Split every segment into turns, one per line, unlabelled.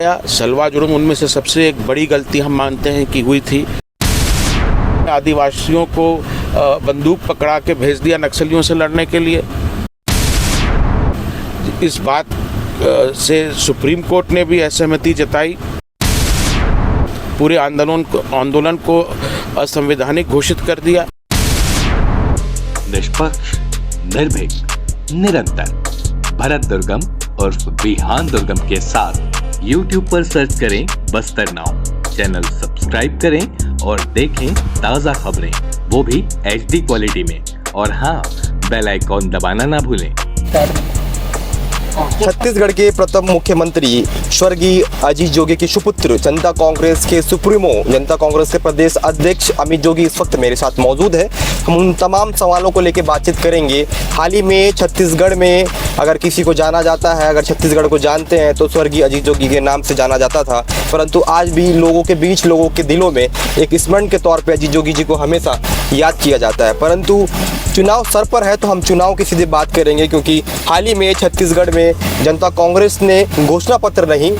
सलवा जुर्म उनमें से सबसे एक बड़ी गलती हम मानते हैं कि हुई थी। आदिवासियों को बंदूक पकड़ा के भेज दिया नक्सलियों से लड़ने के लिए। इस बात से सुप्रीम कोर्ट ने भी असहमति जताई। पूरे आंदोलन को असंवैधानिक घोषित कर दिया।
निष्पक्ष, निर्भीक, निरंतर भरत दुर्गम और विहान दुर्गम के साथ YouTube पर सर्च करें बस्तर नाउ, चैनल सब्सक्राइब करें और देखें ताज़ा खबरें, वो भी HD क्वालिटी में। और हाँ, बेल आइकॉन दबाना ना भूलें।
छत्तीसगढ़ के प्रथम मुख्यमंत्री स्वर्गीय अजीत जोगी के सुपुत्र जनता कांग्रेस के सुप्रीमो, जनता कांग्रेस के प्रदेश अध्यक्ष अमित जोगी इस वक्त मेरे साथ मौजूद है। हम उन तमाम सवालों को लेकर बातचीत करेंगे। हाल ही में छत्तीसगढ़ में अगर किसी को जाना जाता है, अगर छत्तीसगढ़ को जानते हैं तो स्वर्गीय अजीत जोगी के नाम से जाना जाता था, परंतु आज भी लोगों के बीच, लोगों के दिलों में एक स्मरण के तौर पर अजीत जोगी जी को हमेशा याद किया जाता है। परंतु चुनाव सर पर है तो हम चुनाव की सीधे बात करेंगे, क्योंकि हाल ही में छत्तीसगढ़ में जनता कांग्रेस ने घोषणा पत्र नहीं,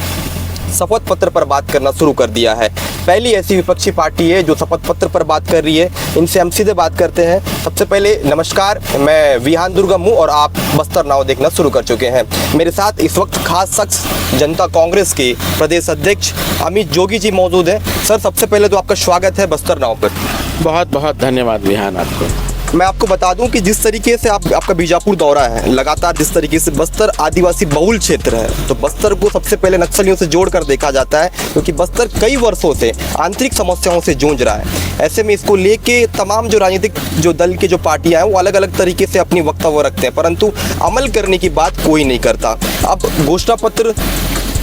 शपथ पत्र पर बात करना शुरू कर दिया है। पहली ऐसी विपक्षी पार्टी है जो शपथ पत्र पर बात कर रही है। इनसे हम सीधे बात करते हैं। सबसे पहले नमस्कार, मैं विहान दुर्गम हूँ और आप बस्तर नाउ देखना शुरू कर चुके हैं। मेरे साथ इस वक्त खास शख्स जनता कांग्रेस के प्रदेश अध्यक्ष अमित जोगी जी मौजूद हैं। सर, सबसे पहले तो आपका स्वागत है बस्तर नाउ पर।
बहुत बहुत धन्यवाद विहान आपको।
मैं आपको बता दूं कि जिस तरीके से आपका बीजापुर दौरा है, लगातार जिस तरीके से बस्तर आदिवासी बहुल क्षेत्र है, तो बस्तर को सबसे पहले नक्सलियों से जोड़कर देखा जाता है, क्योंकि बस्तर कई वर्षों से आंतरिक समस्याओं से जूझ रहा है। ऐसे में इसको लेके तमाम जो राजनीतिक जो दल के जो पार्टियां हैं वो अलग अलग तरीके से अपनी वक्तव्य रखते हैं, परंतु अमल करने की बात कोई नहीं करता। अब घोषणा पत्र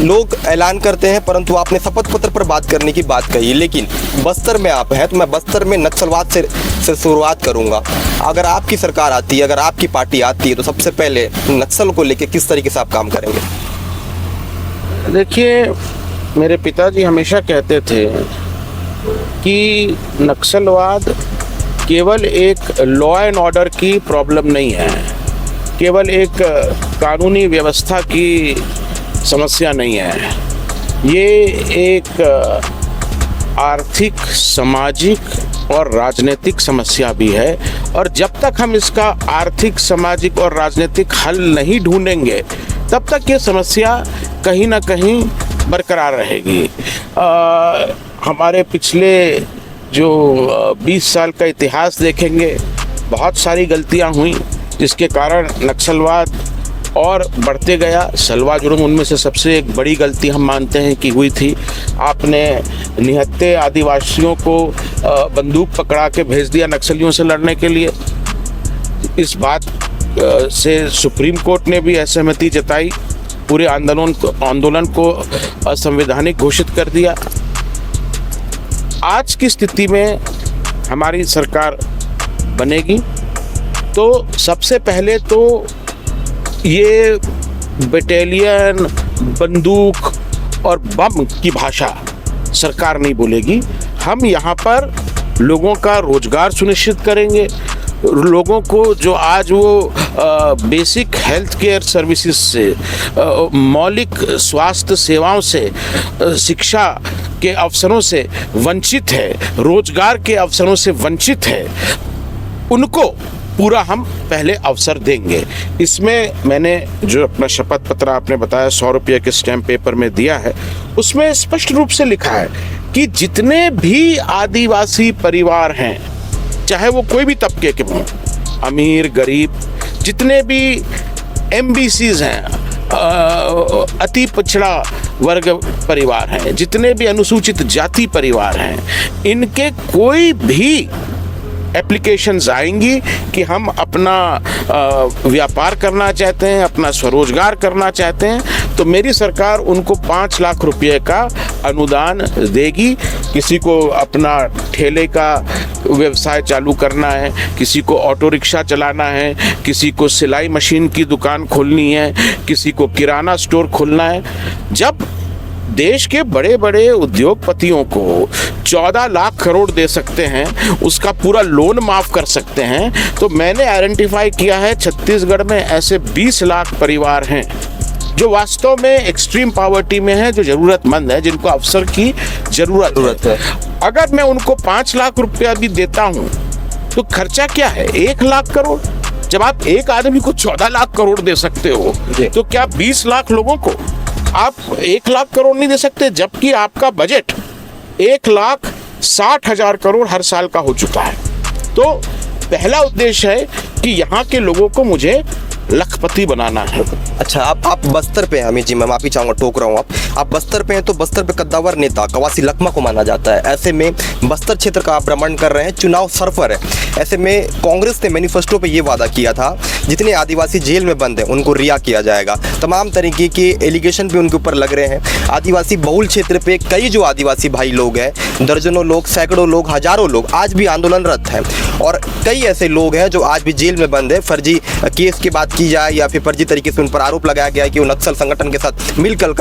लोग ऐलान करते हैं, परंतु आपने शपथ पत्र पर बात करने की बात कही। लेकिन बस्तर में आप हैं तो मैं बस्तर में नक्सलवाद से शुरुआत करूंगा। अगर आपकी सरकार आती है, अगर आपकी पार्टी आती है, तो सबसे पहले नक्सल को लेकर किस तरीके से आप काम करेंगे?
देखिए, मेरे पिताजी हमेशा कहते थे कि नक्सलवाद केवल एक लॉ एंड ऑर्डर की प्रॉब्लम नहीं है, केवल एक कानूनी व्यवस्था की समस्या नहीं है। ये एक आर्थिक, सामाजिक और राजनीतिक समस्या भी है, और जब तक हम इसका आर्थिक, सामाजिक और राजनीतिक हल नहीं ढूंढेंगे तब तक ये समस्या कहीं ना कहीं बरकरार रहेगी। हमारे पिछले जो 20 साल का इतिहास देखेंगे, बहुत सारी गलतियां हुई जिसके कारण नक्सलवाद और बढ़ते गया। सलवा जुर्म उनमें से सबसे एक बड़ी गलती हम मानते हैं कि हुई थी। आपने निहत्थे आदिवासियों को बंदूक पकड़ा के भेज दिया नक्सलियों से लड़ने के लिए। इस बात से सुप्रीम कोर्ट ने भी असहमति जताई। पूरे आंदोलन को असंवैधानिक घोषित कर दिया। आज की स्थिति में हमारी सरकार बनेगी तो सबसे पहले तो ये बटालियन, बंदूक और बम की भाषा सरकार नहीं बोलेगी। हम यहाँ पर लोगों का रोजगार सुनिश्चित करेंगे। लोगों को जो आज वो बेसिक हेल्थ केयर सर्विसेज से, मौलिक स्वास्थ्य सेवाओं से, शिक्षा के अवसरों से वंचित है, रोजगार के अवसरों से वंचित है, उनको पूरा हम पहले अवसर देंगे। इसमें मैंने जो अपना शपथ पत्र आपने बताया 100 रुपये के स्टैम्प पेपर में दिया है, उसमें स्पष्ट रूप से लिखा है कि जितने भी आदिवासी परिवार हैं, चाहे वो कोई भी तबके के हों, अमीर, गरीब, जितने भी MBCs हैं, अति पिछड़ा वर्ग परिवार हैं, जितने भी अनुसूचित जाति परिवार हैं, इनके कोई भी एप्लीकेशंस आएंगी कि हम अपना व्यापार करना चाहते हैं, अपना स्वरोजगार करना चाहते हैं, तो मेरी सरकार उनको 5 लाख रुपए का अनुदान देगी। किसी को अपना ठेले का व्यवसाय चालू करना है, किसी को ऑटो रिक्शा चलाना है, किसी को सिलाई मशीन की दुकान खोलनी है, किसी को किराना स्टोर खोलना है। जब देश के बड़े बड़े उद्योगपतियों को 14 लाख करोड़ दे सकते हैं, उसका पूरा लोन माफ कर सकते हैं, तो मैंने आइडेंटिफाई किया है छत्तीसगढ़ में ऐसे 20 लाख परिवार हैं जो वास्तव में एक्सट्रीम पॉवर्टी में है, जो जरूरतमंद है, जिनको अवसर की जरूरत है। अगर मैं उनको 5 लाख रुपया भी देता हूँ तो खर्चा क्या है? 1 लाख करोड़। जब आप एक आदमी को 14 लाख करोड़ दे सकते हो तो क्या 20 लाख लोगों को आप 1 लाख करोड़ नहीं दे सकते? जबकि आपका बजट 1,60,000 करोड़ हर साल का हो चुका है। तो पहला उद्देश्य है कि यहाँ के लोगों को मुझे लखपति बनाना है।
अच्छा, आप बस्तर पे हैं अमित जी, मैं माफी चाहूंगा टोक रहा हूँ। आप बस्तर पे हैं तो बस्तर पे कद्दावर नेता कवासी लखमा को माना जाता है। ऐसे में बस्तर क्षेत्र का आप भ्रमण कर रहे हैं, चुनाव सरफर है। ऐसे में कांग्रेस ने मैनिफेस्टो पे ये वादा किया था जितने आदिवासी जेल में बंद हैं उनको रिहा किया जाएगा। तमाम तरीके के एलिगेशन भी उनके ऊपर लग रहे हैं। आदिवासी बहुल क्षेत्र पे कई जो आदिवासी भाई लोग हैं, दर्जनों लोग, सैकड़ों लोग, हजारों लोग आज भी आंदोलनरत हैं और कई ऐसे लोग हैं जो आज भी जेल में बंद है। फर्जी केस की बात की जाए या फिर फर्जी तरीके से उन पर आरोप लगाया गया है कि वो नक्सल संगठन के साथ मिलकर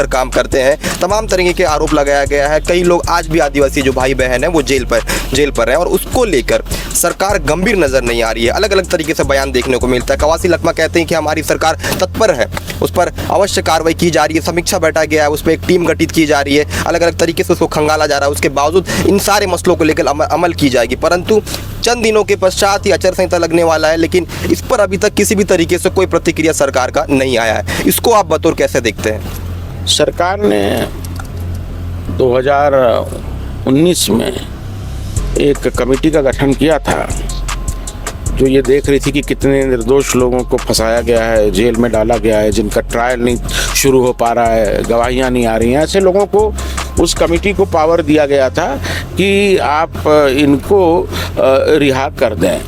काम करते हैं। तमाम तरीके के आरोप लगाया गया है। कई लोग आज भी आदिवासी जो भाई बहन हैं वो जेल पर हैं और उसको लेकर सरकार गंभीर नजर नहीं आ रही है। अलग अलग तरीके से बयान देखने को मिलता है। कवासी लखमा कहते हैं कि हमारी सरकार तत्पर है, उस पर अवश्य कार्रवाई की जा रही है, समीक्षा बैठा गया है, उस पर एक टीम गठित की जा रही है, अलग अलग तरीके से उसको खंगाला जा रहा है। उसके बावजूद इन सारे मसलों को लेकर अमल की जाएगी, परंतु चंद दिनों के पश्चात ही आचार संहिता लगने वाला है, लेकिन इस पर अभी तक किसी भी तरीके से कोई प्रतिक्रिया सरकार का नहीं आया है। इसको आप बतौर कैसे देखते हैं?
सरकार ने 2019 में एक कमेटी का गठन किया था जो ये देख रही थी कि कितने निर्दोष लोगों को फंसाया गया है, जेल में डाला गया है, जिनका ट्रायल नहीं शुरू हो पा रहा है, गवाहियाँ नहीं आ रही हैं। ऐसे लोगों को उस कमेटी को पावर दिया गया था कि आप इनको रिहा कर दें।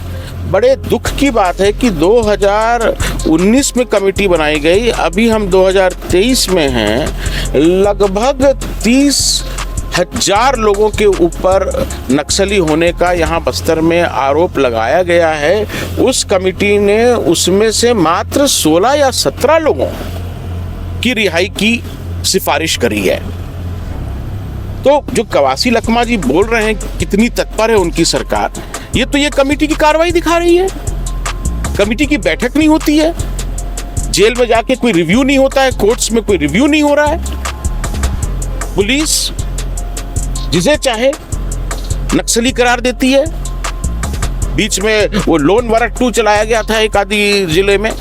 बड़े दुख की बात है कि 2019 में कमेटी बनाई गई, अभी हम 2023 में हैं। लगभग 30,000 लोगों के ऊपर नक्सली होने का यहाँ बस्तर में आरोप लगाया गया है। उस कमेटी ने उसमें से मात्र 16 या 17 लोगों की रिहाई की सिफारिश करी है। तो जो कवासी लखमा जी बोल रहे हैं कितनी तत्पर है उनकी सरकार, ये कमेटी की कार्रवाई दिखा रही है। कमेटी की बैठक नहीं होती है, जेल में जाके कोई रिव्यू नहीं होता है, कोर्ट्स में कोई रिव्यू नहीं हो रहा है। पुलिस जिसे चाहे नक्सली करार देती है। बीच में वो लोन वारंट 2 चलाया गया था एक आदि जिले में,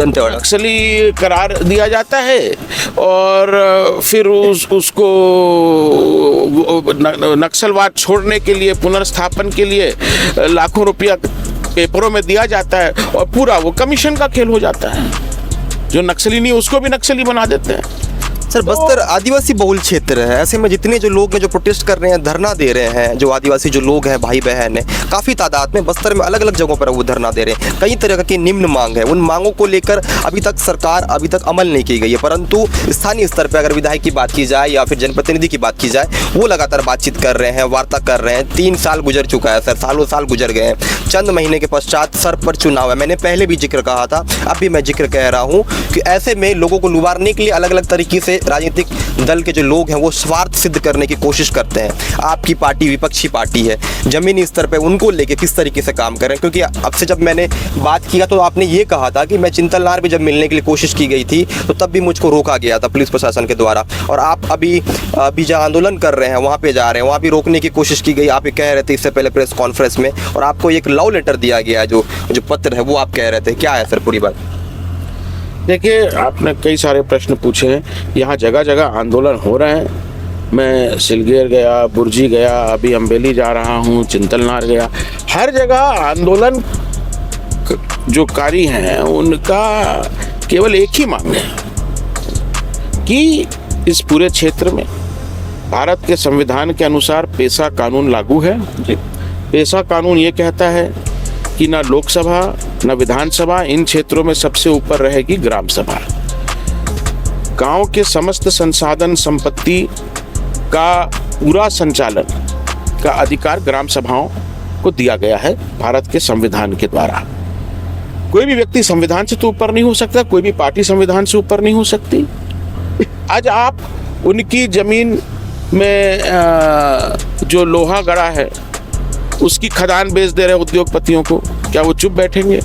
नक्सली करार दिया जाता है और फिर उसको नक्सलवाद छोड़ने के लिए, पुनर्स्थापन के लिए लाखों रुपया पेपरों में दिया जाता है और पूरा वो कमीशन का खेल हो जाता है। जो नक्सली नहीं उसको भी नक्सली बना देते हैं।
सर, बस्तर आदिवासी बहुल क्षेत्र है। ऐसे में जितने जो लोग हैं जो प्रोटेस्ट कर रहे हैं, धरना दे रहे हैं, जो आदिवासी जो लोग हैं, भाई बहन हैं, काफ़ी तादाद में बस्तर में अलग अलग जगहों पर वो धरना दे रहे हैं। कई तरह की निम्न मांग है। उन मांगों को लेकर अभी तक सरकार अमल नहीं की गई है, परंतु स्थानीय स्तर पर अगर विधायक की बात की जाए या फिर जनप्रतिनिधि की बात की जाए, वो लगातार बातचीत कर रहे हैं, वार्ता कर रहे हैं। 3 साल गुजर चुका है सर, सालों साल गुजर गए हैं। चंद महीने के पश्चात सर पर चुनाव है। मैंने पहले भी जिक्र कहा था, अब भी मैं जिक्र कह रहा हूँ कि ऐसे में लोगों को लुभाने के लिए अलग अलग तरीके से राजनीतिक दल के जो लोग हैं वो स्वार्थ सिद्ध करने की कोशिश करते हैं। आपकी पार्टी विपक्षी पार्टी है, जमीनी स्तर पे उनको लेके किस तरीके से काम करें? क्योंकि अब से जब मैंने बात किया तो आपने ये कहा था कि मैं चिंतलनार में जब मिलने के लिए कोशिश की गई थी तो तब भी मुझको रोका गया था पुलिस प्रशासन के द्वारा, और आप अभी जहाँ आंदोलन कर रहे हैं वहाँ पे जा रहे हैं, वहाँ भी रोकने की कोशिश की गई। आप ये कह रहे थे इससे पहले प्रेस कॉन्फ्रेंस में, और आपको एक लव लेटर दिया गया है, जो पत्र है वो आप कह रहे थे। क्या है सर पूरी बात?
देखिए, आपने कई सारे प्रश्न पूछे हैं। यहाँ जगह जगह आंदोलन हो रहे हैं। मैं सिलगेर गया, बुर्जी गया, अभी अम्बेली जा रहा हूँ, चिंतलनार गया। हर जगह आंदोलन जो कारी हैं उनका केवल एक ही मांग है कि इस पूरे क्षेत्र में भारत के संविधान के अनुसार पेशा कानून लागू है। पेशा कानून ये कहता है कि ना लोकसभा ना विधानसभा, इन क्षेत्रों में सबसे ऊपर रहेगी ग्राम सभा। गांव के समस्त संसाधन संपत्ति का पूरा संचालन का अधिकार ग्राम सभाओं को दिया गया है भारत के संविधान के द्वारा। कोई भी व्यक्ति संविधान से तो ऊपर नहीं हो सकता, कोई भी पार्टी संविधान से ऊपर नहीं हो सकती। आज आप उनकी जमीन में जो लोहा गड़ा है उसकी खदान बेच दे रहे उद्योगपतियों को, क्या वो चुप बैठेंगे?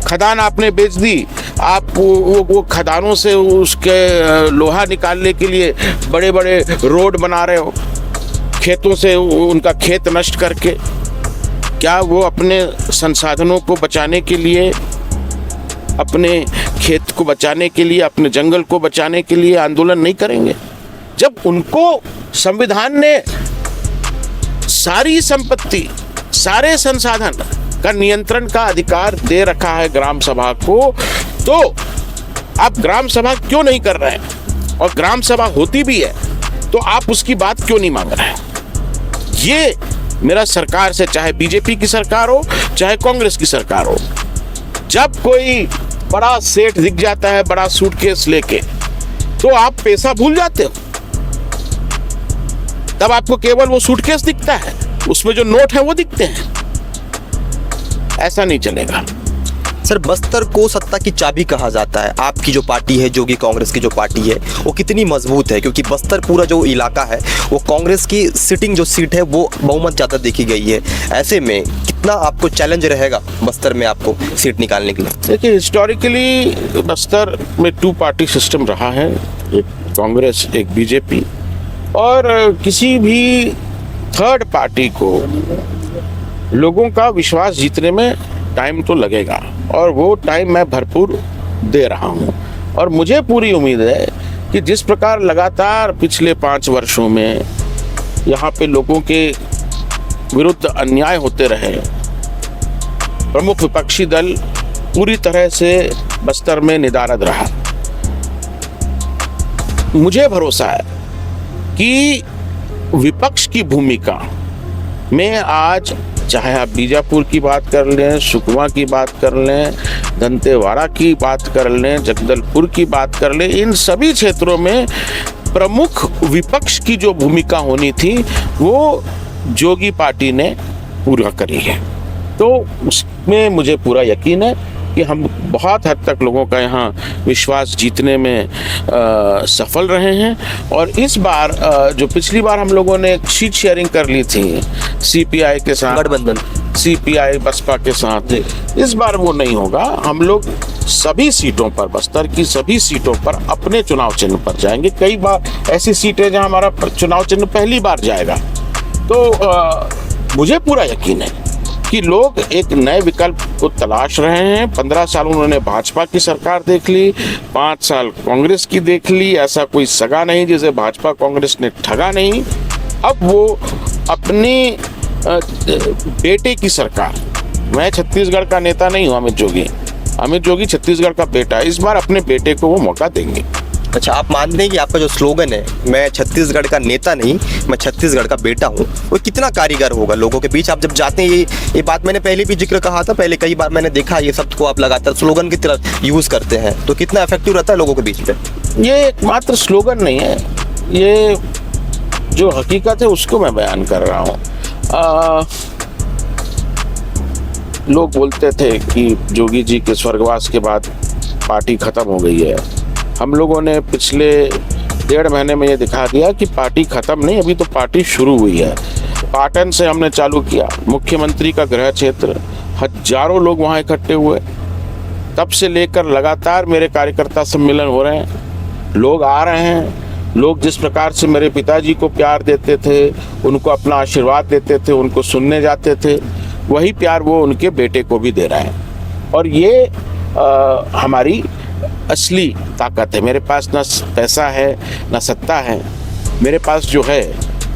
खदान आपने बेच दी आप वो खदानों से उसके लोहा निकालने के लिए बड़े बड़े रोड बना रहे हो, खेतों से उनका खेत नष्ट करके। क्या वो अपने संसाधनों को बचाने के लिए, अपने खेत को बचाने के लिए, अपने जंगल को बचाने के लिए आंदोलन नहीं करेंगे? जब उनको संविधान ने सारी संपत्ति, सारे संसाधन का नियंत्रण का अधिकार दे रखा है ग्राम सभा को, तो आप ग्राम सभा क्यों नहीं कर रहे हैं? और ग्राम सभा होती भी है तो आप उसकी बात क्यों नहीं मांग रहे हैं? ये मेरा सरकार से, चाहे बीजेपी की सरकार हो चाहे कांग्रेस की सरकार हो, जब कोई बड़ा सेठ दिख जाता है बड़ा सूटकेस लेके, तो आप पैसा भूल जाते हो। तब आपको केवल वो सूटकेस दिखता है, उसमें जो नोट है वो दिखते हैं। ऐसा नहीं चलेगा।
सर, बस्तर को सत्ता की चाबी कहा जाता है। आपकी जो पार्टी है, जोगी कांग्रेस की जो पार्टी है, वो कितनी मजबूत है? क्योंकि बस्तर पूरा जो इलाका है वो कांग्रेस की सिटिंग जो सीट है वो बहुमत ज़्यादा देखी गई है। ऐसे में कितना आपको चैलेंज रहेगा बस्तर में आपको सीट निकालने के लिए?
देखिए, हिस्टोरिकली बस्तर में 2 पार्टी सिस्टम रहा है, एक कांग्रेस एक बीजेपी, और किसी भी थर्ड पार्टी को लोगों का विश्वास जीतने में टाइम तो लगेगा, और वो टाइम मैं भरपूर दे रहा हूँ। और मुझे पूरी उम्मीद है कि जिस प्रकार लगातार पिछले 5 वर्षों में यहाँ पे लोगों के विरुद्ध अन्याय होते रहे, प्रमुख विपक्षी दल पूरी तरह से बस्तर में निदारद रहा। मुझे भरोसा है कि विपक्ष की भूमिका में आज, चाहे आप बीजापुर की बात कर लें, सुकमा की बात कर लें, दंतेवाड़ा की बात कर लें, जगदलपुर की बात कर लें, इन सभी क्षेत्रों में प्रमुख विपक्ष की जो भूमिका होनी थी वो जोगी पार्टी ने पूरा करी है। तो उसमें मुझे पूरा यकीन है कि हम बहुत हद तक लोगों का यहाँ विश्वास जीतने में सफल रहे हैं। और इस बार जो पिछली बार हम लोगों ने सीट शेयरिंग कर ली थी सीपीआई के साथ,
गठबंधन
सीपीआई बसपा के साथ, इस बार वो नहीं होगा। हम लोग सभी सीटों पर, बस्तर की सभी सीटों पर अपने चुनाव चिन्ह पर जाएंगे। कई बार ऐसी सीटें जहां हमारा चुनाव चिन्ह पहली बार जाएगा। तो मुझे पूरा यकीन है कि लोग एक नए विकल्प को तलाश रहे हैं। 15 साल उन्होंने भाजपा की सरकार देख ली, 5 साल कांग्रेस की देख ली। ऐसा कोई सगा नहीं जिसे भाजपा कांग्रेस ने ठगा नहीं। अब वो अपनी बेटे की सरकार, मैं छत्तीसगढ़ का नेता नहीं हूँ, अमित जोगी छत्तीसगढ़ का बेटा, इस बार अपने बेटे को वो मौका देंगे।
अच्छा, आप मानते हैं कि आपका जो स्लोगन है, मैं छत्तीसगढ़ का नेता नहीं, मैं छत्तीसगढ़ का बेटा हूँ, वो कितना कारीगर होगा लोगों के बीच? आप जब जाते हैं, ये बात मैंने पहले भी जिक्र कहा था, पहले कई बार मैंने देखा ये शब्द को आप लगातार स्लोगन की तरह यूज़ करते हैं, तो कितना इफेक्टिव रहता है लोगों के बीच में?
ये एकमात्र स्लोगन नहीं है, ये जो हकीकत है उसको मैं बयान कर रहा हूँ। लोग बोलते थे कि जोगी जी के स्वर्गवास के बाद पार्टी खत्म हो गई है। हम लोगों ने पिछले 1.5 महीने में ये दिखा दिया कि पार्टी खत्म नहीं, अभी तो पार्टी शुरू हुई है। पाटन से हमने चालू किया, मुख्यमंत्री का गृह क्षेत्र, हजारों लोग वहाँ इकट्ठे हुए। तब से लेकर लगातार मेरे कार्यकर्ता सम्मेलन हो रहे हैं, लोग आ रहे हैं। लोग जिस प्रकार से मेरे पिताजी को प्यार देते थे, उनको अपना आशीर्वाद देते थे, उनको सुनने जाते थे, वही प्यार वो उनके बेटे को भी दे रहे हैं। और ये हमारी असली ताकत है। मेरे पास ना पैसा है ना सत्ता है, मेरे पास जो है,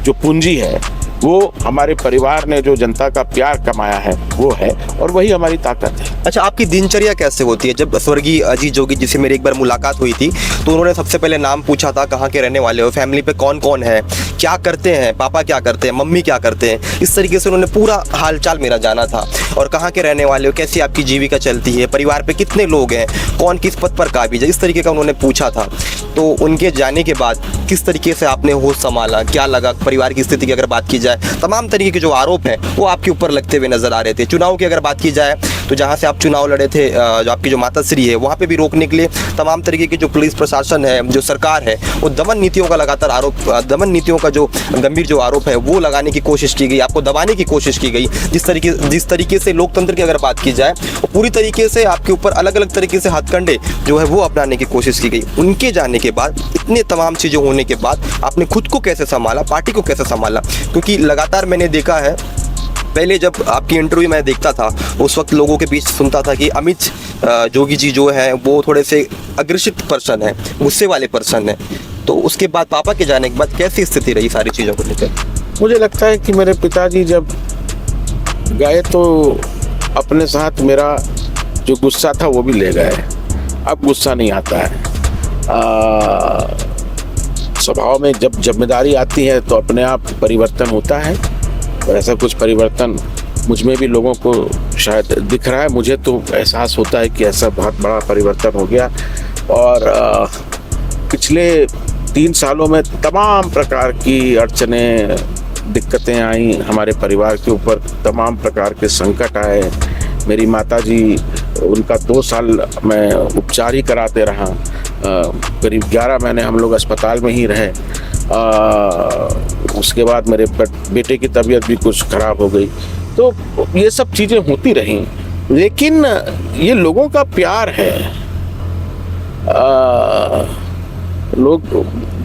जो पूंजी है, वो हमारे परिवार ने जो जनता का प्यार कमाया है वो है, और वही हमारी ताकत है।
अच्छा, आपकी दिनचर्या कैसे होती है? जब स्वर्गीय अजीत जोगी जी से मेरी एक बार मुलाकात हुई थी तो उन्होंने सबसे पहले नाम पूछा था, कहाँ के रहने वाले हो, फैमिली पे कौन कौन है, क्या करते हैं, पापा क्या करते हैं, मम्मी क्या करते हैं, इस तरीके से उन्होंने पूरा हालचाल मेरा जाना था। और कहाँ के रहने वाले हो, कैसी आपकी जीविका चलती है, परिवार पे कितने लोग हैं, कौन किस पद पर काबिज है, इस तरीके का उन्होंने पूछा था। तो उनके जाने के बाद किस तरीके से आपने होश संभाला, क्या लगा, परिवार की स्थिति की अगर बात की जाए, तमाम तरीके के जो आरोप हैं वो आपके ऊपर लगते हुए नजर आ रहे थे। चुनाव की अगर बात की जाए तो जहाँ से आप चुनाव लड़े थे, जो आपकी जो माताश्री है, वहाँ पे भी रोकने के लिए तमाम तरीके की जो पुलिस प्रशासन है, जो सरकार है, वो दमन नीतियों का लगातार दमन नीतियों का जो गंभीर जो आरोप है वो लगाने की कोशिश की गई, आपको दबाने की कोशिश की गई। जिस तरीके से लोकतंत्र की अगर बात की जाए, वो पूरी तरीके से आपके ऊपर अलग अलग तरीके से हथकंडे जो है वो अपनाने की कोशिश की गई। उनके जाने के बाद, इतने तमाम चीज़ें होने के बाद आपने खुद को कैसे संभाला, पार्टी को कैसे संभाला? क्योंकि लगातार मैंने देखा है, पहले जब आपकी इंटरव्यू मैं देखता था उस वक्त लोगों के बीच सुनता था कि अमित जोगी जी जो है वो थोड़े से अग्रेसिव पर्सन है, गुस्से वाले पर्सन है। तो उसके बाद पापा के जाने के बाद कैसी स्थिति रही सारी चीज़ों को लेकर?
मुझे लगता है कि मेरे पिताजी जब गए तो अपने साथ मेरा जो गुस्सा था वो भी ले गए। अब गुस्सा नहीं आता है। स्वभाव में जब जिम्मेदारी आती है तो अपने आप परिवर्तन होता है, और ऐसा कुछ परिवर्तन मुझ में भी लोगों को शायद दिख रहा है। मुझे तो एहसास होता है कि ऐसा बहुत बड़ा परिवर्तन हो गया। और पिछले 3 सालों में तमाम प्रकार की अड़चनें, दिक्कतें आई हमारे परिवार के ऊपर, तमाम प्रकार के संकट आए। मेरी माताजी, उनका 2 साल मैं उपचार ही कराते रहा, करीब 11 महीने हम लोग अस्पताल में ही रहे। उसके बाद मेरे बेटे की तबीयत भी कुछ खराब हो गई। तो ये सब चीज़ें होती रहीं, लेकिन ये लोगों का प्यार है। लोग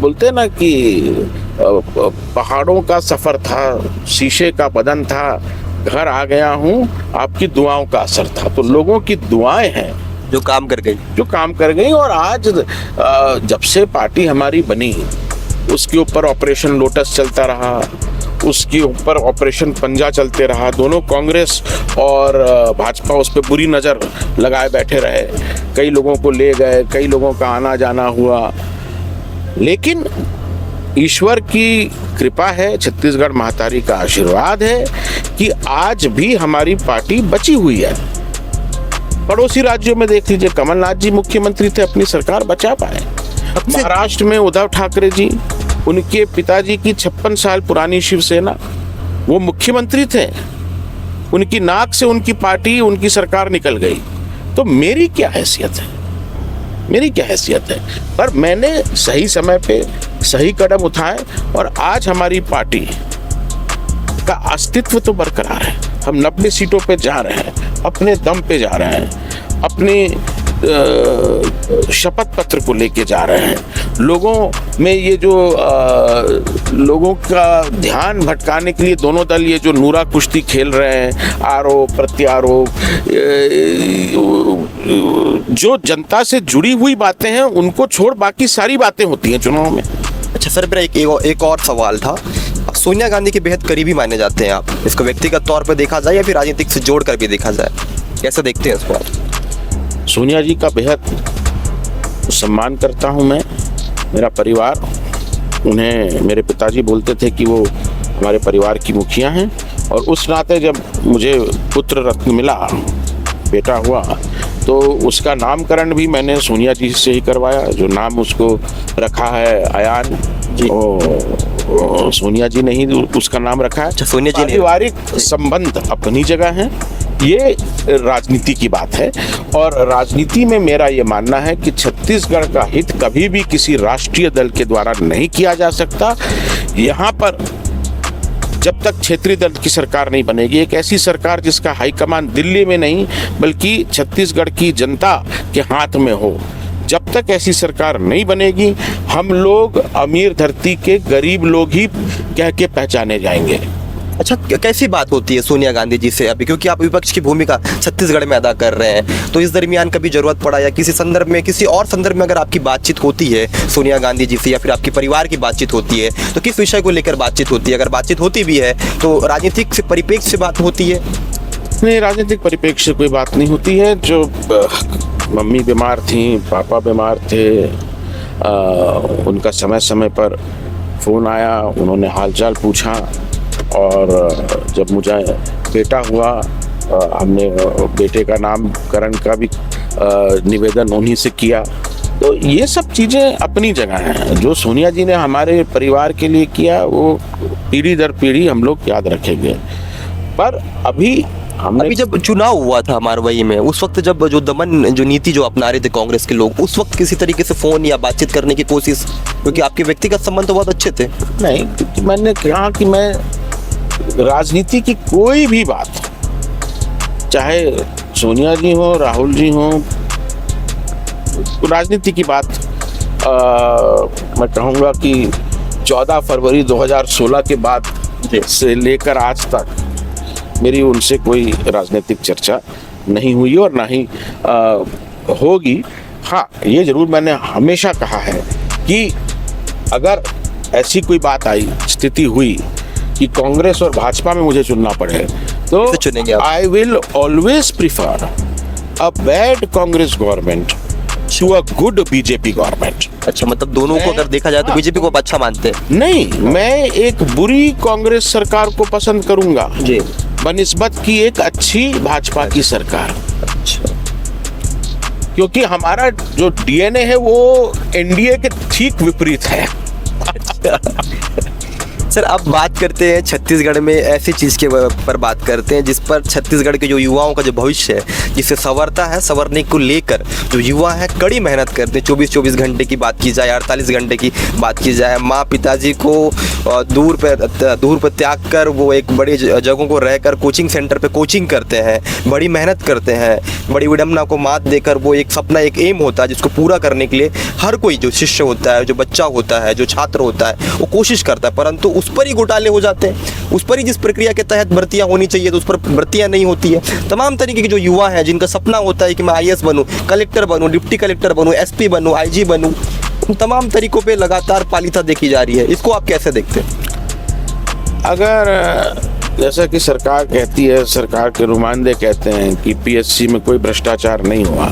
बोलते हैं ना कि पहाड़ों का सफ़र था, शीशे का बदन था, घर आ गया हूँ, आपकी दुआओं का असर था। तो लोगों की दुआएं हैं
जो काम कर गई। और आज जब से पार्टी हमारी बनी, उसके ऊपर ऑपरेशन लोटस चलता रहा, उसके ऊपर ऑपरेशन पंजा चलते रहा। दोनों कांग्रेस और भाजपा उस पर बुरी नज़र लगाए बैठे रहे। कई लोगों को ले गए, कई लोगों का आना जाना हुआ। लेकिन ईश्वर की कृपा है, छत्तीसगढ़ महातारी का आशीर्वाद है कि आज भी हमारी पार्टी बची हुई है। पड़ोसी राज्यों में देख लीजिए, कमलनाथ जी मुख्यमंत्री थे, अपनी सरकार बचा पाए। महाराष्ट्र में उद्धव ठाकरे जी, उनके पिताजी की 56 साल पुरानी शिवसेना, वो मुख्यमंत्री थे, उनकी नाक से उनकी पार्टी, उनकी सरकार निकल गई। तो मेरी क्या हैसियत है? पर मैंने सही समय पे सही कदम उठाए और आज हमारी पार्टी का अस्तित्व तो बरकरार है। हम 90 सीटों पे जा रहे हैं, अपने दम पे जा रहे हैं, अपने शपथ पत्र को लेके जा रहे हैं। लोगों में ये जो लोगों का ध्यान भटकाने के लिए दोनों दल ये जो नूरा कुश्ती खेल रहे हैं, आरोप प्रत्यारोप, जो जनता से जुड़ी हुई बातें हैं उनको छोड़ बाकी सारी बातें होती हैं चुनाव में। अच्छा सर, मेरा एक और सवाल था। सोनिया गांधी के बेहद करीबी माने जाते हैं आप, इसको व्यक्तिगत तौर पर देखा जाए या फिर राजनीतिक से जोड़कर भी देखा जाए, कैसे देखते हैं इसको आप?
सोनिया जी का बेहद सम्मान करता हूं मैं, मेरा परिवार, उन्हें मेरे पिताजी बोलते थे कि वो हमारे परिवार की मुखिया हैं। और उस नाते जब मुझे पुत्र रत्न मिला, बेटा हुआ, तो उसका नामकरण भी मैंने सोनिया जी से ही करवाया। जो नाम उसको रखा है अयान जी, सोनिया जी ने ही उसका नाम रखा है।
अच्छा, सोनिया जी ने।
पारिवारिक संबंध अपनी जगह हैं, ये राजनीति की बात है। और राजनीति में मेरा ये मानना है कि छत्तीसगढ़ का हित कभी भी किसी राष्ट्रीय दल के द्वारा नहीं किया जा सकता। यहाँ पर जब तक क्षेत्रीय दल की सरकार नहीं बनेगी, एक ऐसी सरकार जिसका हाईकमान दिल्ली में नहीं बल्कि छत्तीसगढ़ की जनता के हाथ में हो, जब तक ऐसी सरकार नहीं बनेगी, हम लोग अमीर धरती के गरीब लोग ही कह के पहचाने जाएंगे।
अच्छा, कैसी बात होती है सोनिया गांधी जी से अभी, क्योंकि आप विपक्ष की भूमिका छत्तीसगढ़ में अदा कर रहे हैं, तो इस दरमियान कभी जरूरत पड़ा या किसी संदर्भ में, किसी और संदर्भ में अगर आपकी बातचीत होती है सोनिया गांधी जी से या फिर आपके परिवार की बातचीत होती है, तो किस विषय को लेकर बातचीत होती है? अगर बातचीत होती भी है तो राजनीतिक से परिप्रेक्ष्य से बात होती है?
नहीं, राजनीतिक परिप्रेक्ष्य से कोई बात नहीं होती है। जो मम्मी बीमार थी, पापा बीमार थे, उनका समय समय पर फ़ोन आया, उन्होंने हालचाल पूछा। और जब मुझे बेटा हुआ, हमने बेटे का नामकरण का भी निवेदन उन्हीं से किया। तो ये सब चीज़ें अपनी जगह हैं। जो सोनिया जी ने हमारे परिवार के लिए किया वो पीढ़ी दर पीढ़ी हम लोग याद रखेंगे। पर अभी हमने
अभी जब चुनाव हुआ था मारवाई में, उस वक्त जब जो दमन जो नीति जो अपना रहे थे कांग्रेस के लोग, उस वक्त किसी तरीके से फोन या बातचीत करने की कोशिश, क्योंकि आपके व्यक्तिगत संबंध तो बहुत अच्छे थे।
नहीं, क्योंकि मैंने कहा कि मैं राजनीति की कोई भी बात, चाहे सोनिया जी हो, राहुल जी हो, राजनीति की बात मैं कहूँगा कि 14 फरवरी 2016 के बाद से लेकर आज तक मेरी उनसे कोई राजनीतिक चर्चा नहीं हुई और ना ही होगी। हाँ, ये जरूर मैंने हमेशा कहा है कि अगर ऐसी कोई बात आई, स्थिति हुई कि कांग्रेस और भाजपा में मुझे चुनना पड़े, तो
चुनेंगे आप?
I will always prefer a bad Congress government to a good BJP government.
अच्छा, मतलब दोनों को अगर देखा जाए तो बीजेपी को आप अच्छा मानते हैं?
नहीं, मैं एक बुरी कांग्रेस सरकार को पसंद करूंगा
जी,
बनिस्बत की एक अच्छी भाजपा की सरकार।
अच्छा,
क्योंकि हमारा जो डीएनए है वो एनडीए के ठीक विपरीत है।
सर अब बात करते हैं छत्तीसगढ़ में ऐसी चीज़ के पर बात करते हैं जिस पर छत्तीसगढ़ के जो युवाओं का जो भविष्य है, जिससे संवरता है, संवरने को लेकर जो युवा है कड़ी मेहनत करते हैं। 24 घंटे की बात की जाए, 48 घंटे की बात की जाए, माँ पिताजी को दूर पर त्याग कर वो एक बड़ी जगहों को रहकर कोचिंग सेंटर पे कोचिंग करते हैं, बड़ी मेहनत करते हैं, बड़ी विडम्बना को मात देकर वो एक सपना, एक एम होता है जिसको पूरा करने के लिए हर कोई जो शिष्य होता है, जो बच्चा होता है, जो छात्र होता है, वो कोशिश करता है, परंतु उस पर ही घोटाले हो जाते हैं। उस पर ही जिस प्रक्रिया के तहत भर्तियां होनी चाहिए तो उस पर भर्तियां नहीं होती है। तमाम तरीके के जो युवा हैं जिनका सपना होता है कि मैं आईएएस बनूं, कलेक्टर बनूं, डिप्टी कलेक्टर बनूं, एसपी बनूं, आईजी बनूं, उन तमाम तरीकों पे लगातार पालिता देखी जा रही है। इसको आप कैसे देखते हैं?
अगर जैसा कि सरकार कहती है, सरकार के नुमाइंदे कहते हैं कि पीएससी में कोई भ्रष्टाचार नहीं हुआ,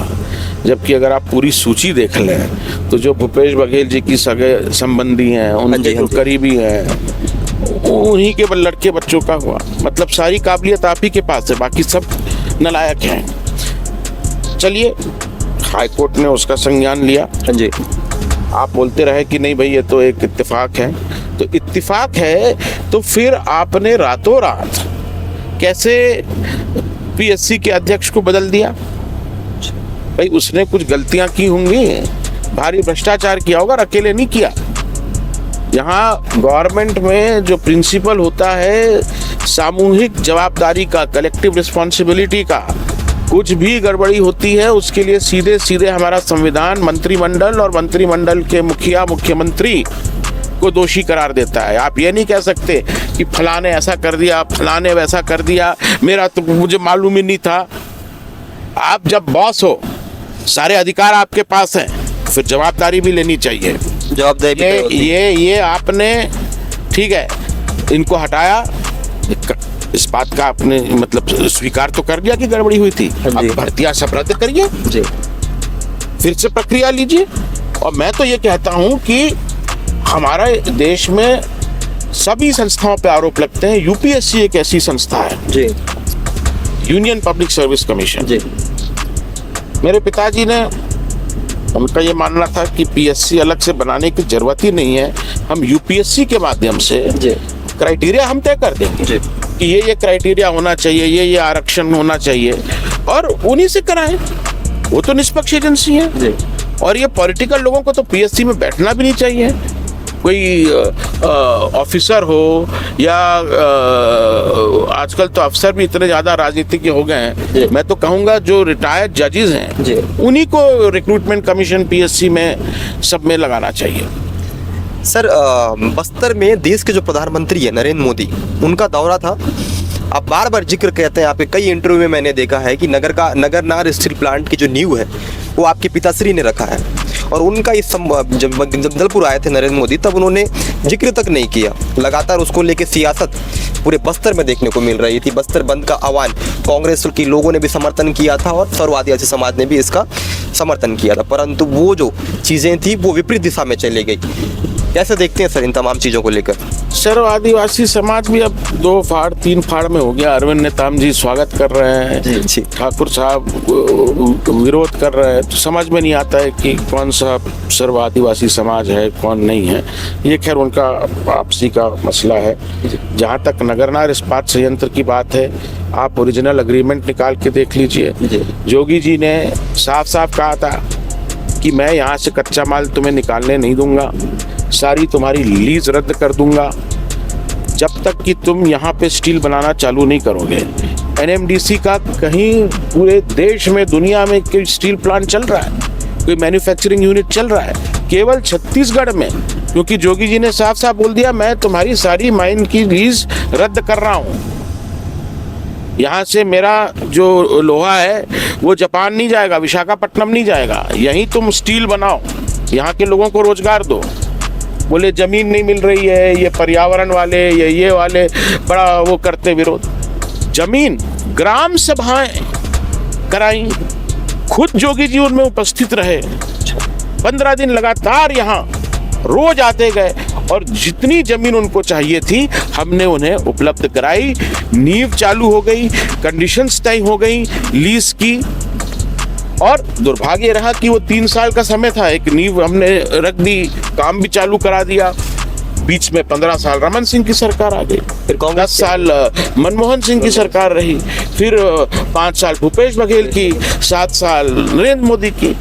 जबकि अगर आप पूरी सूची देख लें तो जो भूपेश बघेल जी की सगे संबंधी हैं, उनके जो करीबी हैं, उन्हीं के लड़के बच्चों का हुआ। मतलब सारी काबिलियत आप ही के पास है, बाकी सब नालायक हैं। चलिए, हाई कोर्ट ने उसका संज्ञान लिया।
हाँ जी,
आप बोलते रहे कि नहीं भाई ये तो एक इत्तेफाक है, तो इत्तेफाक है तो फिर आपने रातों रात कैसे पीएससी के अध्यक्ष को बदल दिया? भाई उसने कुछ गलतियां की होंगी, भारी भ्रष्टाचार किया होगा, अकेले नहीं किया। यहाँ गवर्नमेंट में जो प्रिंसिपल होता है सामूहिक जवाबदारी का, कलेक्टिव रिस्पॉन्सिबिलिटी का, कुछ भी गड़बड़ी होती है उसके लिए सीधे सीधे हमारा संविधान मंत्रिमंडल और मंत्रिमंडल के मुखिया, मुख्यमंत्री को दोषी करार देता है। आप ये नहीं कह सकते कि फलाने ऐसा कर दिया, फलाने वैसा कर दिया, मेरा तो मुझे मालूम ही नहीं था। आप जब बॉस हो, सारे अधिकार आपके पास हैं, फिर जवाबदारी भी लेनी चाहिए।
जवाबदारी
ये आपने, ठीक है, इनको हटाया, इस बात का आपने मतलब स्वीकार तो कर लिया कि गड़बड़ी हुई थी। अब भर्तियां सब रद्द करिए जी, फिर से प्रक्रिया लीजिए। और मैं तो ये कहता हूं कि हमारे देश में सभी संस्थाओं पे आरोप लगते हैं। यूपीएससी एक ऐसी संस्था है जी, यूनियन पब्लिक सर्विस कमीशन जी। मेरे पिताजी ने, उनका ये मानना था कि पीएससी अलग से बनाने की जरूरत ही नहीं है, हम यूपीएससी के माध्यम से क्राइटेरिया हम तय कर देंगे कि ये क्राइटेरिया होना चाहिए, ये आरक्षण होना चाहिए, और उन्हीं से कराएं। वो तो निष्पक्ष एजेंसी है। और ये पॉलिटिकल लोगों को तो पीएससी में बैठना भी नहीं चाहिए। कोई ऑफिसर हो या आजकल तो अफसर भी इतने ज़्यादा राजनीतिक हो गए हैं, मैं तो कहूँगा जो रिटायर्ड जजेस हैं उन्हीं को रिक्रूटमेंट कमीशन पीएससी में सब में लगाना चाहिए।
सर बस्तर में देश के जो प्रधानमंत्री है नरेंद्र मोदी, उनका दौरा था। आप बार बार जिक्र कहते हैं, आपके कई इंटरव्यू में मैंने देखा है कि नगरनार स्टील प्लांट की जो नींव है वो आपके पिताश्री ने रखा है। और उनका इस जब जगदलपुर आए थे नरेंद्र मोदी, तब उन्होंने जिक्र तक नहीं किया। लगातार उसको लेके सियासत पूरे बस्तर में देखने को मिल रही थी। बस्तर बंद का आह्वान कांग्रेस के लोगों ने भी समर्थन किया था और सर्व आदिवासी समाज ने भी इसका समर्थन किया था, परंतु वो जो चीज़ें थी वो विपरीत दिशा में चली गई। कैसे देखते हैं सर इन तमाम चीज़ों को लेकर?
सर्व आदिवासी समाज भी अब 2 फाड़ 3 फाड़ में हो गया। अरविंद नेताम जी स्वागत कर रहे हैं,
जी।
ठाकुर साहब विरोध कर रहे हैं, तो समझ में नहीं आता है कि कौन सा सर्व आदिवासी समाज है कौन नहीं है। ये खैर उनका आपसी का मसला है। जहाँ तक नगरनार इस्पात संयंत्र की बात है, आप ओरिजिनल अग्रीमेंट निकाल के देख लीजिए। जोगी जी ने साफ साफ कहा था कि मैं यहाँ से कच्चा माल तुम्हें निकालने नहीं दूंगा, सारी तुम्हारी लीज रद्द कर दूंगा जब तक कि तुम यहाँ पे स्टील बनाना चालू नहीं करोगे। एनएमडीसी का कहीं पूरे देश में दुनिया में कोई स्टील प्लांट चल रहा है, कोई मैन्युफैक्चरिंग यूनिट चल रहा है? केवल छत्तीसगढ़ में, क्योंकि जोगी जी ने साफ साफ बोल दिया मैं तुम्हारी सारी माइन की लीज रद्द कर रहा हूँ। यहाँ से मेरा जो लोहा है वो जापान नहीं जाएगा, विशाखापट्टनम नहीं जाएगा, यहीं तुम स्टील बनाओ, यहाँ के लोगों को रोजगार दो। बोले जमीन नहीं मिल रही है, ये पर्यावरण वाले ये वाले बड़ा वो करते विरोध। जमीन ग्राम सभाएं कराई, खुद जोगी जी उनमें उपस्थित रहे, 15 दिन लगातार यहाँ रोज आते गए और जितनी जमीन उनको चाहिए थी हमने उन्हें उपलब्ध कराई। नींव चालू हो गई, कंडीशंस तय हो गई लीज की, और दुर्भाग्य रहा कि वो 3 साल का समय था, एक नींव हमने रख दी, काम भी चालू करा दिया। बीच में 15 साल रमन सिंह की सरकार आ गई, फिर 10 साल मनमोहन सिंह की सरकार रही, फिर 5 साल भूपेश बघेल की, 7 साल नरेंद्र मोदी की।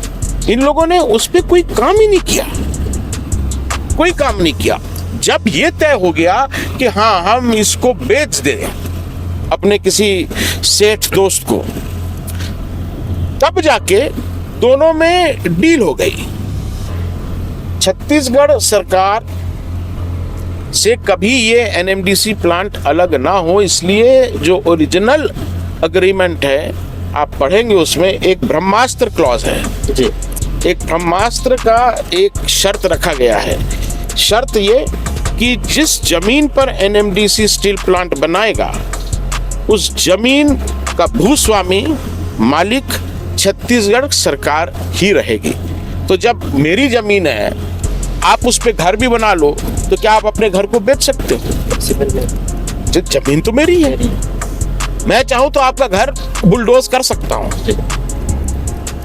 इन लोगों ने उस पर कोई काम ही नहीं किया, कोई काम नहीं किया। जब ये तय हो गया कि हाँ हम इसको बेच दें अपने किसी सेठ दोस्त को, तब जाके दोनों में डील हो गई। छत्तीसगढ़ सरकार से कभी ये एनएमडीसी प्लांट अलग ना हो, इसलिए जो ओरिजिनल अग्रीमेंट है आप पढ़ेंगे उसमें एक ब्रह्मास्त्र क्लॉज है जी। एक ब्रह्मास्त्र का एक शर्त रखा गया है। शर्त ये कि जिस जमीन पर एनएमडीसी स्टील प्लांट बनाएगा उस जमीन का भूस्वामी मालिक छत्तीसगढ़ सरकार ही रहेगी। तो जब मेरी जमीन है, आप उस पे घर भी बना लो, तो क्या आप अपने घर को बेच सकते हो? जमीन तो मेरी है, मैं चाहूं तो आपका घर बुलडोज कर सकता हूं।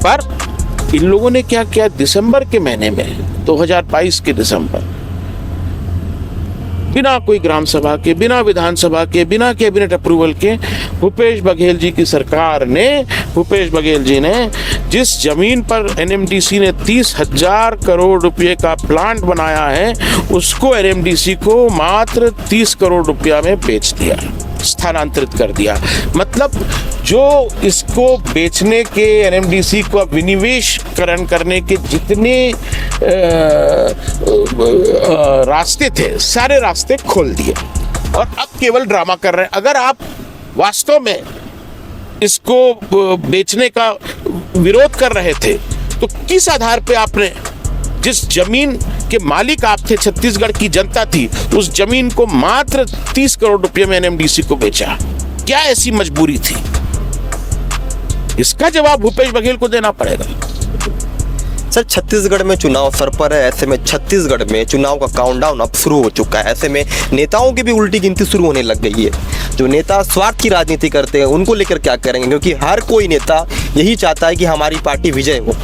पर इन लोगों ने क्या किया, दिसंबर के महीने में 2022 के दिसंबर, बिना कोई ग्राम सभा के, बिना विधानसभा के, बिना कैबिनेट अप्रूवल के, भूपेश बघेल जी की सरकार ने, भूपेश बघेल जी ने जिस जमीन पर एनएमडीसी ने 30,000 करोड़ रुपए का प्लांट बनाया है, उसको एनएमडीसी को मात्र 30 करोड़ रुपया में बेच दिया, स्थानांतरित कर दिया। मतलब जो इसको बेचने के, एनएमडीसी को विनिवेशकरण करने के जितने रास्ते थे, सारे रास्ते खोल दिए और अब केवल ड्रामा कर रहे हैं। अगर आप वास्तव में इसको बेचने का विरोध कर रहे थे तो किस आधार पे आपने, जिस जमीन के मालिक आप थे, छत्तीसगढ़ की जनता थी, उस जमीन को मात्र 30 करोड़ रुपए में एनएमडीसी को बेचा? क्या ऐसी मजबूरी थी? इसका जवाब भूपेश बघेल को देना पड़ेगा।
सर, छत्तीसगढ़ में चुनाव सर पर है, ऐसे में छत्तीसगढ़ में चुनाव का काउंटडाउन अब शुरू हो चुका है। ऐसे में नेताओं की भी उल्टी गिनती शुरू होने लग गई है। जो नेता स्वार्थ की राजनीति करते हैं उनको लेकर क्या करेंगे, क्योंकि हर कोई नेता यही चाहता है कि हमारी पार्टी विजय हो,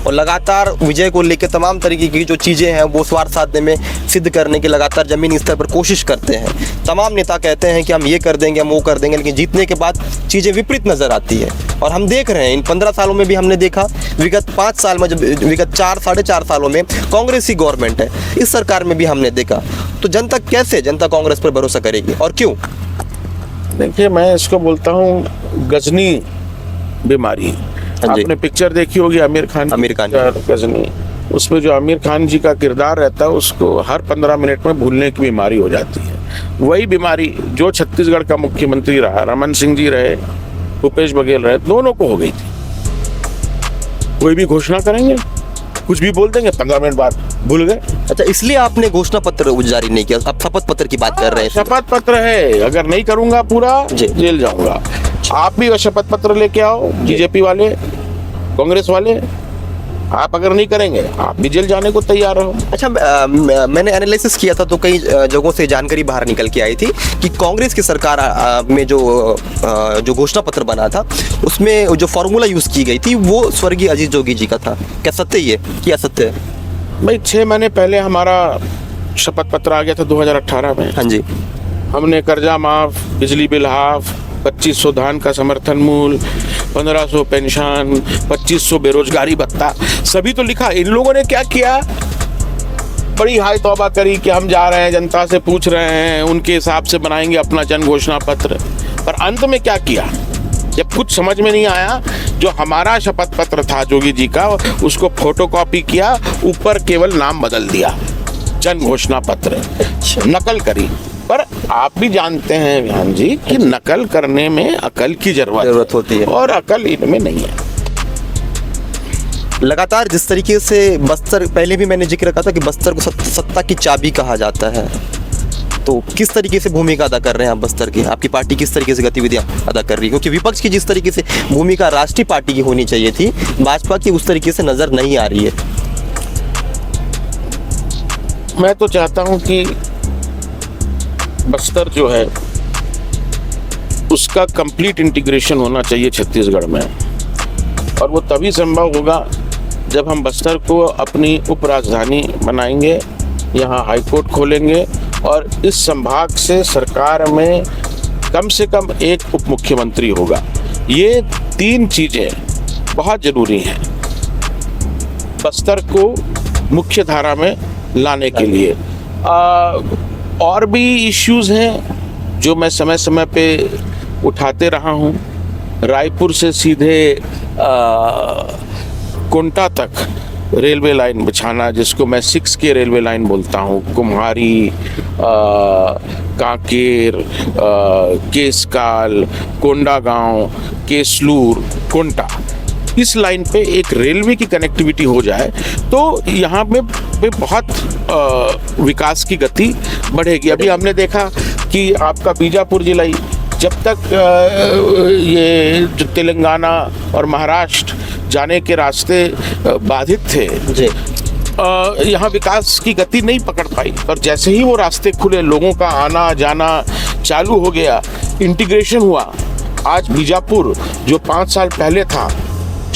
और लगातार विजय को लेकर तमाम तरीके की जो चीज़ें हैं वो स्वार्थ साधने में सिद्ध करने की लगातार ज़मीनी स्तर पर कोशिश करते हैं। तमाम नेता कहते हैं कि हम ये कर देंगे, हम वो कर देंगे, लेकिन जीतने के बाद चीज़ें विपरीत नज़र आती है। और हम देख रहे हैं इन 15 सालों में भी हमने देखा, विगत 5 साल में, जब विगत 4-4.5 सालों में कांग्रेस की गवर्नमेंट है, इस सरकार में भी हमने देखा। तो जनता कैसे, जनता कांग्रेस पर भरोसा करेगी और क्यों?
देखिए, मैं इसको बोलता हूँ गजनी बीमारी। आपने पिक्चर देखी होगी आमिर खान गजनी, उसमें जो आमिर खान जी का किरदार रहता है उसको हर 15 मिनट में भूलने की बीमारी हो जाती है। वही बीमारी जो छत्तीसगढ़ का मुख्यमंत्री रहा, रमन सिंह जी रहे, भूपेश बघेल रहे, दोनों को हो गई थी। कोई भी घोषणा करेंगे, कुछ भी बोल देंगे, 15 मिनट बाद भूल गए।
अच्छा, इसलिए आपने घोषणा पत्र जारी नहीं किया, अब शपथ पत्र की बात कर रहे हैं।
शपथ पत्र है, अगर नहीं करूंगा पूरा जेल जाऊंगा। आप भी शपथ पत्र लेके आओ, बीजेपी वाले, कांग्रेस वाले, आप अगर नहीं करेंगे आप भी जेल जाने को तैयार हो।
अच्छा, मैंने एनालिसिस किया था तो कई जगहों से जानकारी बाहर निकल के आई थी कि कांग्रेस की सरकार में जो घोषणा पत्र बना था उसमें जो फॉर्मूला यूज की गई थी वो स्वर्गीय अजीत जोगी जी का था। क्या सत्य ये, क्या सत्य है?
भाई 6 महीने पहले हमारा शपथ पत्र आ गया था 2018 में।
हाँ जी।
हमने कर्जा माफ, बिजली बिल हाफ, 2500 धान का समर्थन मूल्य, 1500 पेंशन, 2500 बेरोजगारी भत्ता, सभी तो लिखा। इन लोगों ने क्या किया, बड़ी हाय तौबा करी कि हम जा रहे हैं, जनता से पूछ रहे हैं, उनके हिसाब से बनाएंगे अपना जन घोषणा पत्र। पर अंत में क्या किया, जब कुछ समझ में नहीं आया, जो हमारा शपथ पत्र था जोगी जी का, उसको फोटोकॉपी किया, ऊपर केवल नाम बदल दिया, जन घोषणा पत्र, नकल करी। पर आप भी जानते हैं विहान जी कि नकल करने में अकल की जरूरत
होती है
और अकल इनमें नहीं है।
लगातार जिस तरीके से बस्तर, पहले भी मैंने जिक्र कहा था कि बस्तर को सत्ता की चाबी कहा जाता है, तो किस तरीके से भूमिका अदा कर रहे हैं आप बस्तर की? आपकी पार्टी किस तरीके से गतिविधियां अदा कर रही है? क्योंकि विपक्ष की जिस तरीके से भूमिका राष्ट्रीय पार्टी की होनी चाहिए थी, भाजपा की उस तरीके से नजर नहीं आ रही है।
मैं तो चाहता हूं कि बस्तर जो है उसका कंप्लीट इंटीग्रेशन होना चाहिए छत्तीसगढ़ में, और वो तभी संभव होगा जब हम बस्तर को अपनी उप राजधानी बनाएंगे, यहाँ हाईकोर्ट खोलेंगे और इस संभाग से सरकार में कम से कम एक उप मुख्यमंत्री होगा। ये 3 चीजें बहुत जरूरी हैं बस्तर को मुख्य धारा में लाने के लिए। और भी इश्यूज हैं जो मैं समय समय पे उठाते रहा हूँ। रायपुर से सीधे कोंटा तक रेलवे लाइन बिछाना, जिसको मैं 6K रेलवे लाइन बोलता हूँ, कुम्हारी, कांकेर, केसकाल, कोंडागांव, केसलूर, कोंटा, इस लाइन पे एक रेलवे की कनेक्टिविटी हो जाए तो यहाँ में बहुत विकास की गति बढ़ेगी। अभी हमने देखा कि आपका बीजापुर जिला ही जब तक ये जो तेलंगाना और महाराष्ट्र जाने के रास्ते बाधित थे
जी,
यहाँ विकास की गति नहीं पकड़ पाई, और जैसे ही वो रास्ते खुले, लोगों का आना जाना चालू हो गया, इंटीग्रेशन हुआ। आज बीजापुर जो 5 साल पहले था,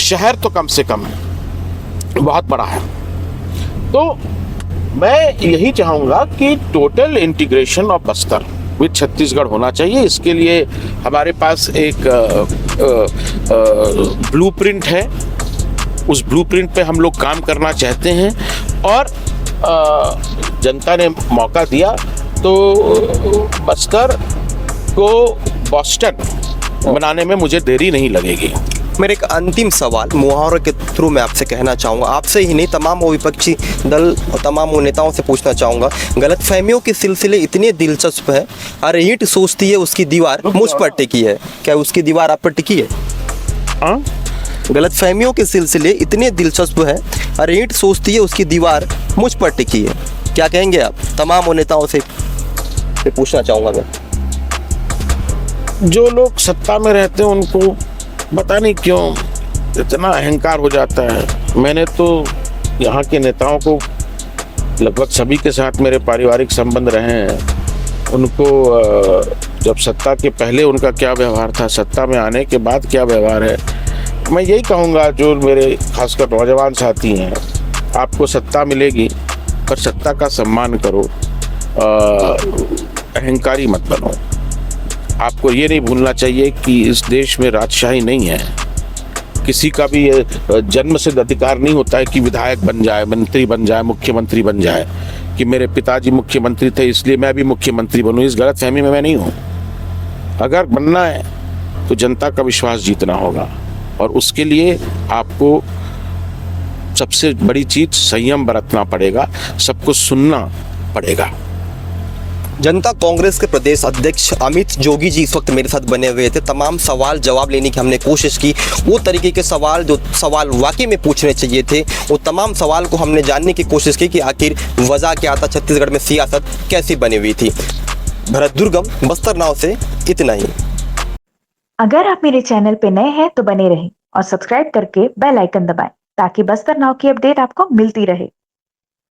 शहर तो कम से कम बहुत बड़ा है। तो मैं यही चाहूँगा कि total integration of Bastar with Chhattisgarh होना चाहिए। इसके लिए हमारे पास एक ब्लूप्रिंट है, उस ब्लूप्रिंट पे हम लोग काम करना चाहते हैं, और जनता ने मौका दिया तो बस्तर को बॉस्टन बनाने में मुझे देरी नहीं लगेगी।
मेरे एक अंतिम सवाल मुहावरे के थ्रू मैं आपसे कहना चाहूँगा, आपसे ही नहीं तमाम विपक्षी दल और तमाम नेताओं से पूछना चाहूँगा, गलतफहमियों के सिलसिले इतने दिलचस्प है, अरे ईंट सोचती है उसकी दीवार मुझ पर टिकी है, क्या उसकी दीवार आप पर टिकी है?
हाँ,
गलतफहमियों के सिलसिले इतने दिलचस्प है, अरे ईंट सोचती है उसकी दीवार मुझ पर टिकी है, क्या कहेंगे आप? तमाम नेताओं से पूछना चाहूँगा मैं।
जो लोग सत्ता में रहते हैं उनको पता नहीं क्यों इतना अहंकार हो जाता है। मैंने तो यहाँ के नेताओं को, लगभग सभी के साथ मेरे पारिवारिक संबंध रहे हैं, उनको जब सत्ता के पहले उनका क्या व्यवहार था, सत्ता में आने के बाद क्या व्यवहार है, मैं यही कहूँगा जो मेरे खासकर नौजवान साथी हैं, आपको सत्ता मिलेगी पर सत्ता का सम्मान करो, अहंकारी मत बनो। आपको ये नहीं भूलना चाहिए कि इस देश में राजशाही नहीं है, किसी का भी ये जन्म सिद्ध अधिकार नहीं होता है कि विधायक बन जाए, मंत्री बन जाए, मुख्यमंत्री बन जाए, कि मेरे पिताजी मुख्यमंत्री थे इसलिए मैं भी मुख्यमंत्री बनूं। इस गलतफहमी में मैं नहीं हूँ। अगर बनना है तो जनता का विश्वास जीतना होगा, और उसके लिए आपको सबसे बड़ी चीज संयम बरतना पड़ेगा, सबको सुनना पड़ेगा।
जनता कांग्रेस के प्रदेश अध्यक्ष अमित जोगी जी इस वक्त मेरे साथ बने हुए थे। तमाम सवाल जवाब लेने की हमने कोशिश की, वो तरीके के सवाल जो सवाल वाकई में पूछने चाहिए थे, वो तमाम सवाल को हमने जानने की कोशिश की कि आखिर वजह क्या था, छत्तीसगढ़ में सियासत कैसी बनी हुई थी। भरत दुर्गम, बस्तर नाव से इतना ही।
अगर आप मेरे चैनल पे नए हैं तो बने रहें और सब्सक्राइब करके बेल आइकन दबाएं ताकि बस्तर नाउ की अपडेट आपको मिलती रहे।